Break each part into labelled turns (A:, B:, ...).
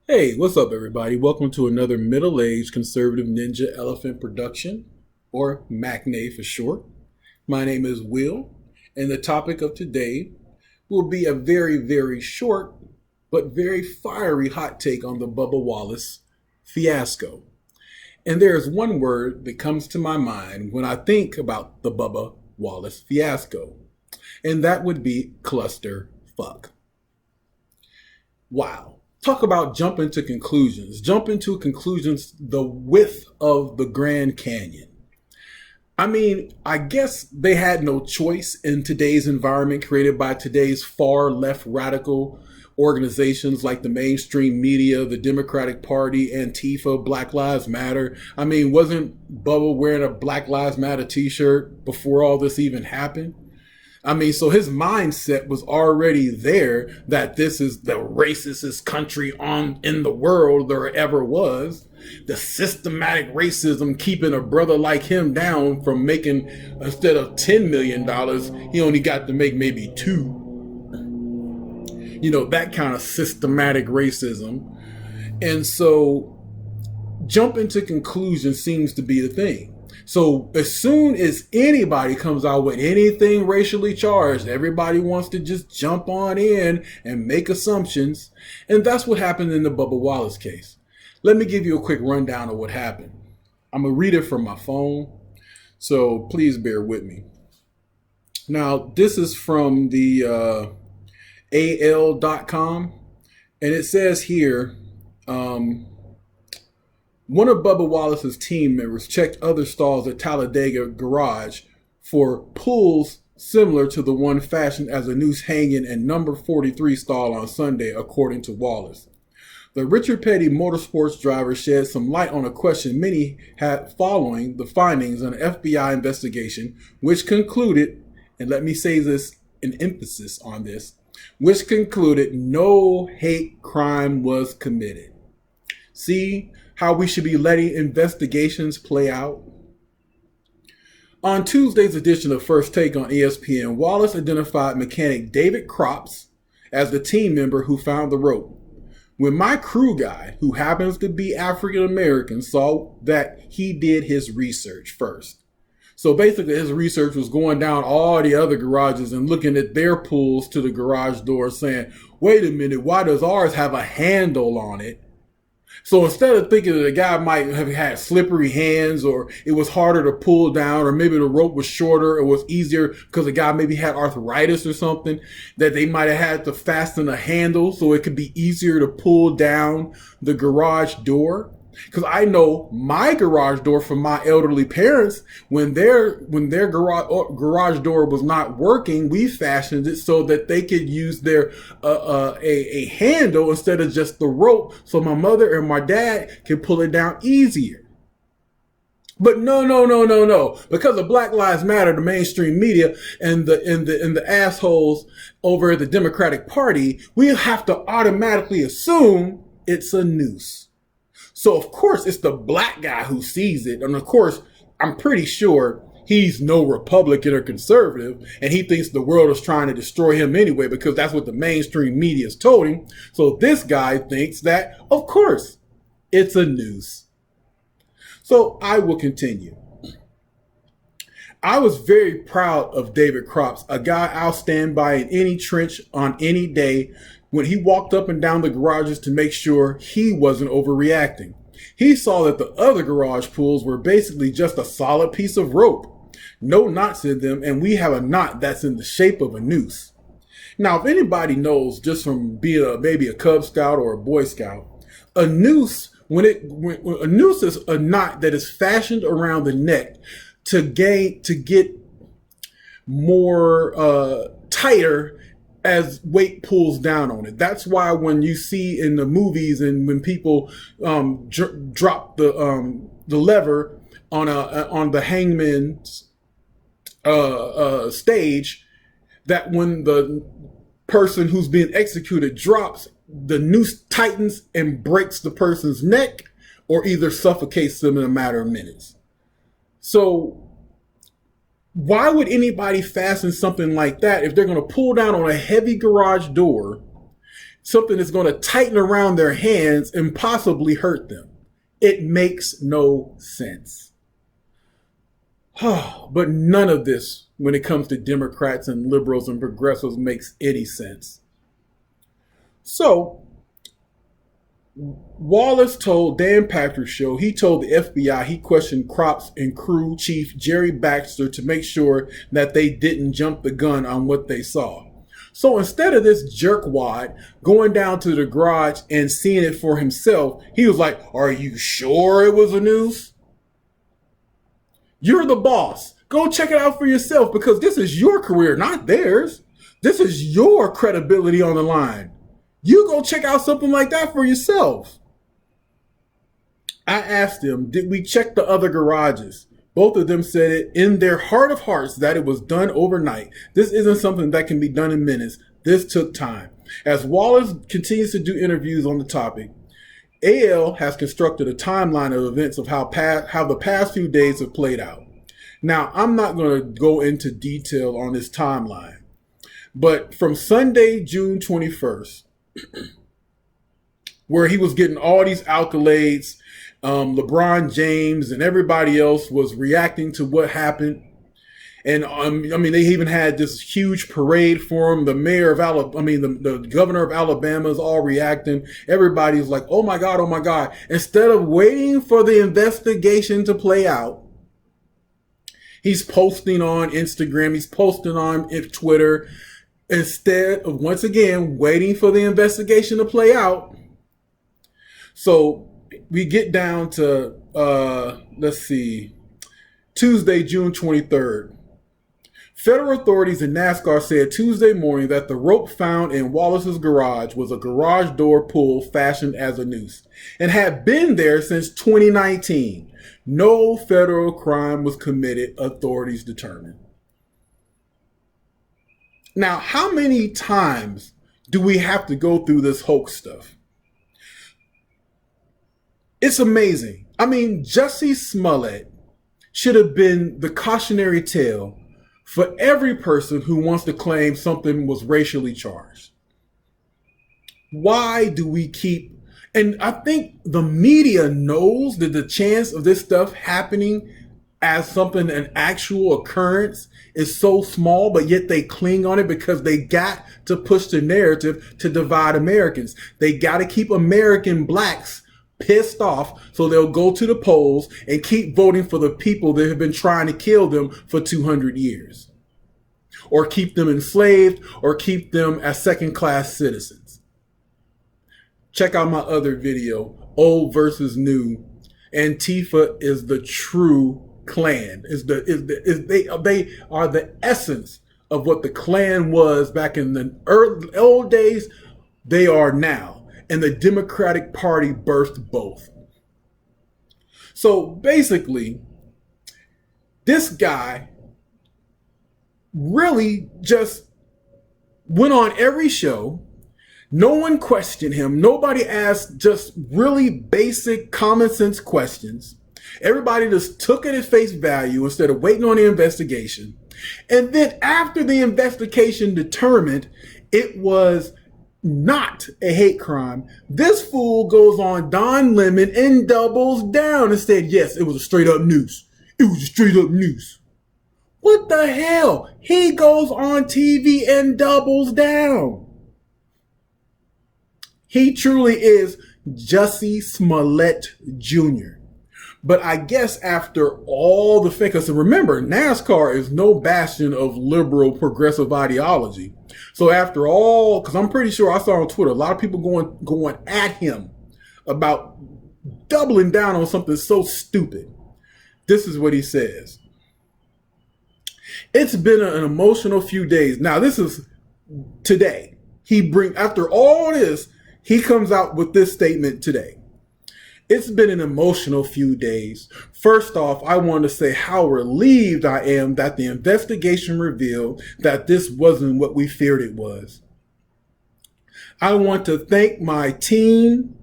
A: Hey, what's up, everybody? Welcome to another middle-aged conservative ninja elephant production, or MACNA for short. My name is Will, and the topic of today will be a very short but very fiery hot take on the Bubba Wallace fiasco. And there is one word that comes to my mind when I think about the Bubba Wallace fiasco, and that would be cluster fuck. Wow. Talk about jumping to conclusions. Jumping to conclusions the width of the Grand Canyon. I mean, I guess they had no choice in today's environment created by today's far left radical organizations like the mainstream media, the Democratic Party, Antifa, Black Lives Matter. I mean, wasn't Bubba wearing a Black Lives Matter t-shirt before all this even happened? I mean, so his mindset was already there that this is the racistest country in the world there ever was. The systematic racism keeping a brother like him down from making, instead of $10 million, he only got to make maybe $2. You know, that kind of systematic racism. And so jumping to conclusions seems to be the thing. So as soon as anybody comes out with anything racially charged, everybody wants to just jump on in and make assumptions. And that's what happened in the Bubba Wallace case. Let me give you a quick rundown of what happened. I'm going to read it from my phone, so please bear with me. Now, this is from the AL.com, and it says here, one of Bubba Wallace's team members checked other stalls at Talladega Garage for pulls similar to the one fashioned as a noose hanging in number 43 stall on Sunday, according to Wallace. The Richard Petty motorsports driver shed some light on a question many had following the findings of an FBI investigation, which concluded, and let me say this in emphasis on this, which concluded no hate crime was committed. See how we should be letting investigations play out? On Tuesday's edition of First Take on ESPN, Wallace identified mechanic David Crops as the team member who found the rope. When my crew guy, who happens to be African American, saw that, he did his research first. So basically his research was going down all the other garages and looking at their pulls to the garage door saying, wait a minute, why does ours have a handle on it? So instead of thinking that the guy might have had slippery hands, or it was harder to pull down, or maybe the rope was shorter, or was easier because the guy maybe had arthritis or something, that they might have had to fasten a handle so it could be easier to pull down the garage door. Because I know my garage door from my elderly parents, when their garage door was not working, we fashioned it so that they could use their a handle instead of just the rope, so my mother and my dad can pull it down easier. But no. Because of Black Lives Matter, the mainstream media and the assholes over at the Democratic Party, we have to automatically assume it's a noose. So, of course, it's the black guy who sees it. And, of course, I'm pretty sure he's no Republican or conservative, and he thinks the world is trying to destroy him anyway because that's what the mainstream media has told him. So this guy thinks that, of course, it's a noose. So I will continue. I was very proud of David Crops, a guy I'll stand by in any trench on any day, when he walked up and down the garages to make sure he wasn't overreacting. He saw that the other garage pulls were basically just a solid piece of rope. No knots in them, and we have a knot that's in the shape of a noose. Now, if anybody knows, just from being maybe a Cub Scout or a Boy Scout, a noose, when a noose is a knot that is fashioned around the neck to get more tighter as weight pulls down on it. That's why when you see in the movies and when people drop the lever on the hangman's stage, that when the person who's being executed drops, the noose tightens and breaks the person's neck, or either suffocates them in a matter of minutes. So why would anybody fasten something like that if they're going to pull down on a heavy garage door something that's going to tighten around their hands and possibly hurt them. It makes no sense. But none of this, when it comes to Democrats and liberals and progressives, makes any sense. So, Wallace told Dan Patrick's show, he told the FBI he questioned Crops and Crew Chief Jerry Baxter to make sure that they didn't jump the gun on what they saw. So instead of this jerkwad going down to the garage and seeing it for himself, he was like, "Are you sure it was a noose? You're the boss. Go check it out for yourself, because this is your career, not theirs. This is your credibility on the line. You go check out something like that for yourself." I asked them, did we check the other garages? Both of them said it in their heart of hearts that it was done overnight. This isn't something that can be done in minutes. This took time. As Wallace continues to do interviews on the topic, AL has constructed a timeline of events of how the past few days have played out. Now, I'm not going to go into detail on this timeline, but from Sunday, June 21st, where he was getting all these accolades, LeBron James and everybody else was reacting to what happened. And they even had this huge parade for him. The mayor of the governor of Alabama is all reacting. Everybody's like, "Oh my God, oh my God." Instead of waiting for the investigation to play out, he's posting on Instagram, he's posting on Twitter, instead of, once again, waiting for the investigation to play out. So we get down to, Tuesday, June 23rd. Federal authorities in NASCAR said Tuesday morning that the rope found in Wallace's garage was a garage door pull fashioned as a noose and had been there since 2019. No federal crime was committed, authorities determined. Now, how many times do we have to go through this hoax stuff? It's amazing. Jussie Smollett should have been the cautionary tale for every person who wants to claim something was racially charged. Why do we keep... And I think the media knows that the chance of this stuff happening as something, an actual occurrence, is so small, but yet they cling on it because they got to push the narrative to divide Americans. They got to keep American blacks pissed off so they'll go to the polls and keep voting for the people that have been trying to kill them for 200 years, or keep them enslaved, or keep them as second-class citizens. Check out my other video, Old versus New. Antifa is the true Klan. They are the essence of what the Klan was back in the old days. They are now. And the Democratic Party birthed both. So basically, this guy really just went on every show. No one questioned him. Nobody asked just really basic common sense questions. Everybody just took it at face value instead of waiting on the investigation. And then after the investigation determined it was not a hate crime, this fool goes on Don Lemon and doubles down and said, yes, it was a straight up noose. It was a straight up noose. What the hell? He goes on TV and doubles down. He truly is Jussie Smollett Jr. But I guess after all the because remember, NASCAR is no bastion of liberal progressive ideology. So after all, because I'm pretty sure I saw on Twitter a lot of people going at him about doubling down on something so stupid. This is what he says. It's been an emotional few days. Now this is today. After all this, he comes out with this statement today. It's been an emotional few days. First off, I want to say how relieved I am that the investigation revealed that this wasn't what we feared it was. I want to thank my team,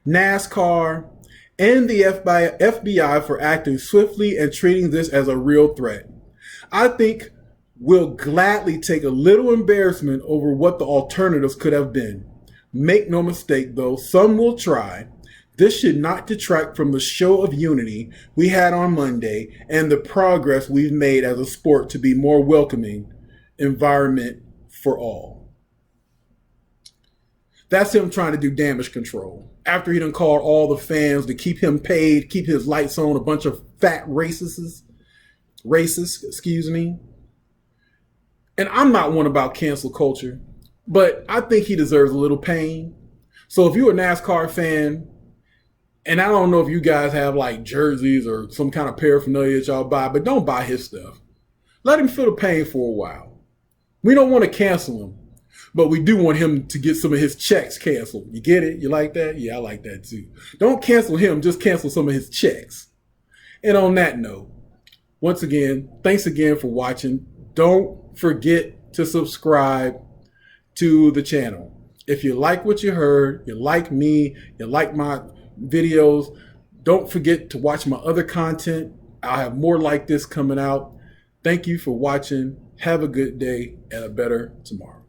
A: NASCAR, and the FBI for acting swiftly and treating this as a real threat. I think we'll gladly take a little embarrassment over what the alternatives could have been. Make no mistake, though, some will try. This should not detract from the show of unity we had on Monday and the progress we've made as a sport to be more welcoming environment for all. That's him trying to do damage control. After he done called all the fans to keep him paid, keep his lights on, a bunch of fat racists, excuse me. And I'm not one about cancel culture, but I think he deserves a little pain. So if you're a NASCAR fan, and I don't know if you guys have like jerseys or some kind of paraphernalia that y'all buy, but don't buy his stuff. Let him feel the pain for a while. We don't want to cancel him, but we do want him to get some of his checks canceled. You get it? You like that? Yeah, I like that too. Don't cancel him, just cancel some of his checks. And on that note, once again, thanks again for watching. Don't forget to subscribe to the channel. If you like what you heard, you like me, you like my videos, don't forget to watch my other content. I'll have more like this coming out. Thank you for watching. Have a good day and a better tomorrow.